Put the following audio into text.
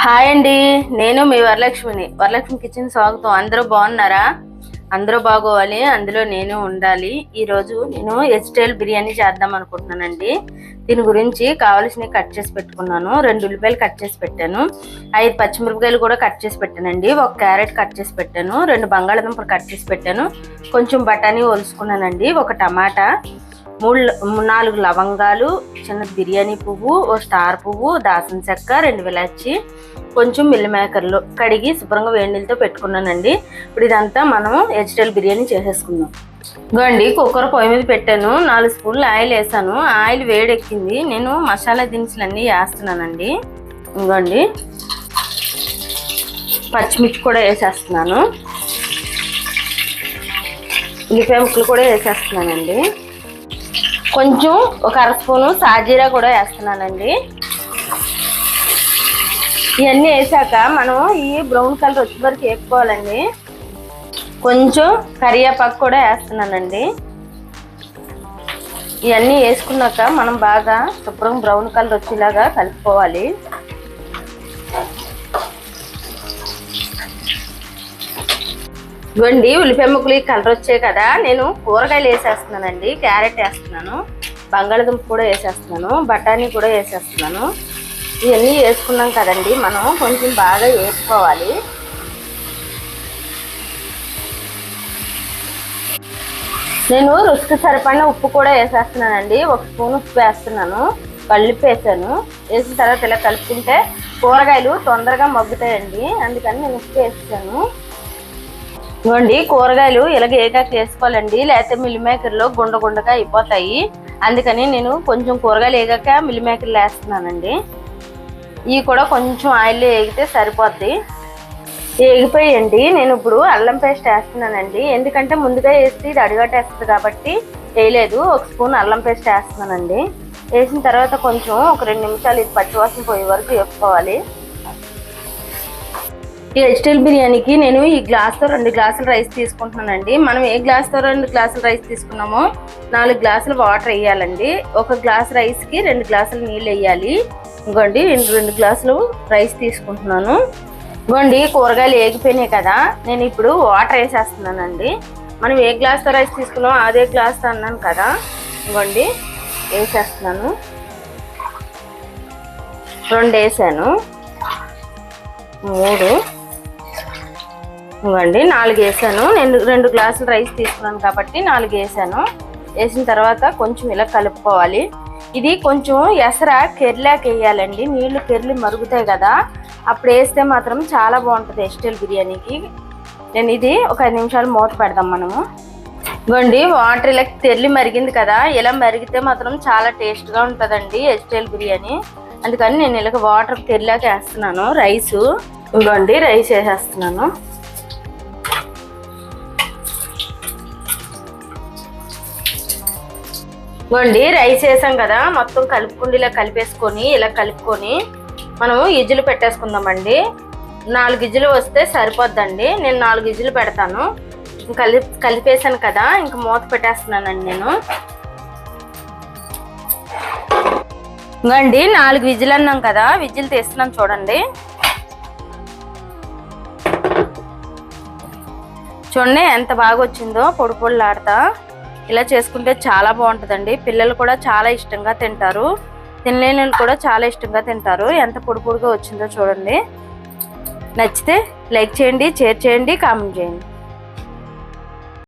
Hi అండి, నేను మీ Varalakshmi kitchen స్వాగతం. అందరూ బాగున్నారా? అందరూ బాగోవాలి, అందులో నేను ఉండాలి. ఈరోజు నేను వెజిటేబుల్ బిర్యానీ చేద్దాం అనుకుంటున్నానండి. దీని గురించి కావాల్సినవి కట్ చేసి పెట్టుకున్నాను. 2 ఉల్లిపాయలు కట్ చేసి పెట్టాను, 5 పచ్చిమిరపకాయలు కూడా కట్ చేసి పెట్టానండి, 1 క్యారెట్ కట్ చేసి పెట్టాను, 2 బంగాళదుంపలు కట్ చేసి పెట్టాను, కొంచెం బఠానీ ఒలుసుకున్నానండి, 1 టమాటా, 4 లవంగాలు, చిన్న బిర్యానీ పువ్వు, 1 స్టార్ పువ్వు, దాల్చిన చెక్క, 2 ఇలాచి, కొంచెం మిల్లి మేకర్లు కడిగి శుభ్రంగా వేడి నీళ్ళతో పెట్టుకున్నానండి. ఇప్పుడు ఇదంతా మనం వెజిటేబుల్ బిర్యానీ చేసేసుకుందాం. ఇదిగోండి, కుక్కర్ పొయ్యి మీద పెట్టాను, 4 స్పూన్లు ఆయిల్ వేసాను. ఆయిల్ వేడెక్కింది. నేను మసాలా దినుసులు అన్నీ వేస్తున్నానండి. ఇదిగోండి, పచ్చిమిర్చి కూడా వేసేస్తున్నాను, ఉల్లిపాయ ముక్కలు కూడా వేసేస్తున్నానండి, కొంచెం 1 అర స్పూను సాజీరా కూడా వేస్తున్నానండి. ఇవన్నీ వేసాక మనం ఈ బ్రౌన్ కలర్ వచ్చే వరకు వేపుకోవాలండి. కొంచెం కరివేపాకు కూడా వేస్తున్నానండి. ఇవన్నీ వేసుకున్నాక మనం బాగా శుభ్రం బ్రౌన్ కలర్ వచ్చేలాగా కలుపుకోవాలి. ఇవ్వండి, ఉల్లిపాయ ముక్కలు కలర్ వచ్చాయి కదా, నేను కూరగాయలు వేసేస్తున్నానండి. క్యారెట్ వేస్తున్నాను, బంగాళదుంప కూడా వేసేస్తున్నాను, బఠానీ కూడా వేసేస్తున్నాను. ఇవన్నీ వేసుకున్నాం కదండి, మనం కొంచెం బాగా వేసుకోవాలి. నేను రుచికి సరిపడిన ఉప్పు కూడా వేసేస్తున్నానండి. 1 స్పూన్ ఉప్పు వేస్తున్నాను, కళ్ళుప్పు వేసాను. వేసిన తర్వాత ఇలా కలుపుకుంటే కూరగాయలు తొందరగా మగ్గుతాయండి, అందుకని నేను ఉప్పు వేసాను. ఇవ్వండి, కూరగాయలు ఇలాగ ఏకాక వేసుకోవాలండి, లేకపోతే మిల్ మేకర్లో గుండగా అయిపోతాయి. అందుకని నేను కొంచెం కూరగాయలు ఏగాక మిల్ మేకర్లు వేస్తున్నానండి. ఇవి కూడా కొంచెం ఆయిల్లో వేగితే సరిపోద్ది. వేగిపోయండి. నేను ఇప్పుడు అల్లం పేస్ట్ వేస్తున్నానండి, ఎందుకంటే ముందుగా వేస్తే ఇది అడిగట్టేస్తుంది కాబట్టి వేయలేదు. 1 స్పూన్ అల్లం పేస్ట్ వేస్తున్నానండి. వేసిన తర్వాత కొంచెం ఒక 2 నిమిషాలు ఇది పచ్చివాసన పోయే వరకు వేపుకోవాలి. ఈ వెజిటేబుల్ బిర్యానీకి నేను ఈ గ్లాస్తో 2 గ్లాసులు రైస్ తీసుకుంటున్నానండి. మనం ఏ గ్లాస్తో 2 గ్లాసులు రైస్ తీసుకున్నామో 4 గ్లాసులు వాటర్ వేయాలండి. 1 గ్లాస్ రైస్కి 2 గ్లాసులు నీళ్ళు వేయాలి. ఇంకోండి, 2 గ్లాసులు రైస్ తీసుకుంటున్నాను. ఇంకోండి, కూరగాయలు వేగిపోయినాయి కదా, నేను ఇప్పుడు వాటర్ వేసేస్తున్నానండి. మనం ఏ గ్లాస్తో రైస్ తీసుకున్నామో అదే గ్లాస్తో అన్నాను కదా, ఇంకోండి వేసేస్తున్నాను. 2 వేసాను, 3, ఇవ్వండి 4 వేసాను. నేను 2 గ్లాసులు రైస్ తీసుకున్నాను కాబట్టి 4 వేసాను. వేసిన తర్వాత కొంచెం ఇలా కలుపుకోవాలి. ఇది కొంచెం ఎసర కెర్లాకి వేయాలండి, నీళ్లు కెర్లి మరుగుతాయి కదా, అప్పుడు వేస్తే మాత్రం చాలా బాగుంటుంది వెజిటేబుల్ బిర్యానీకి. నేను ఇది ఒక 5 నిమిషాలు మూత పెడదాం మనము. ఇవ్వండి, వాటర్ ఇలా తెర్లి మరిగింది కదా, ఇలా మరిగితే మాత్రం చాలా టేస్ట్గా ఉంటుందండి వెజిటేబుల్ బిర్యానీ. అందుకని నేను ఇలాగ వాటర్ తెర్లాకి వేస్తున్నాను. రైసు ఇవ్వండి, రైస్ వేసేస్తున్నాను. ఇవ్వండి, రైస్ వేసాం కదా, మొత్తం కలుపుకుండి ఇలా కలిపేసుకొని ఇలా కలుపుకొని మనము ఇజ్జులు పెట్టేసుకుందామండి. 4 ఇజ్జులు వస్తే సరిపోద్దండి. నేను 4 ఇజ్జులు పెడతాను. కలిపేసాను కదా, ఇంక మూత పెట్టేస్తున్నానండి నేను. ఇంకండి 4 విజిల్ అన్నాం కదా, విజిల్ తీస్తున్నాను చూడండి. చూడండి ఎంత బాగా వచ్చిందో, పొడి పొడిలాడుతా. ఇలా చేసుకుంటే చాలా బాగుంటుందండి. పిల్లలు కూడా చాలా ఇష్టంగా తింటారు, తినలేని వాళ్ళు కూడా చాలా ఇష్టంగా తింటారు. ఎంత పొడి పొడిగా వచ్చిందో చూడండి. నచ్చితే లైక్ చేయండి, షేర్ చేయండి, కామెంట్ చేయండి.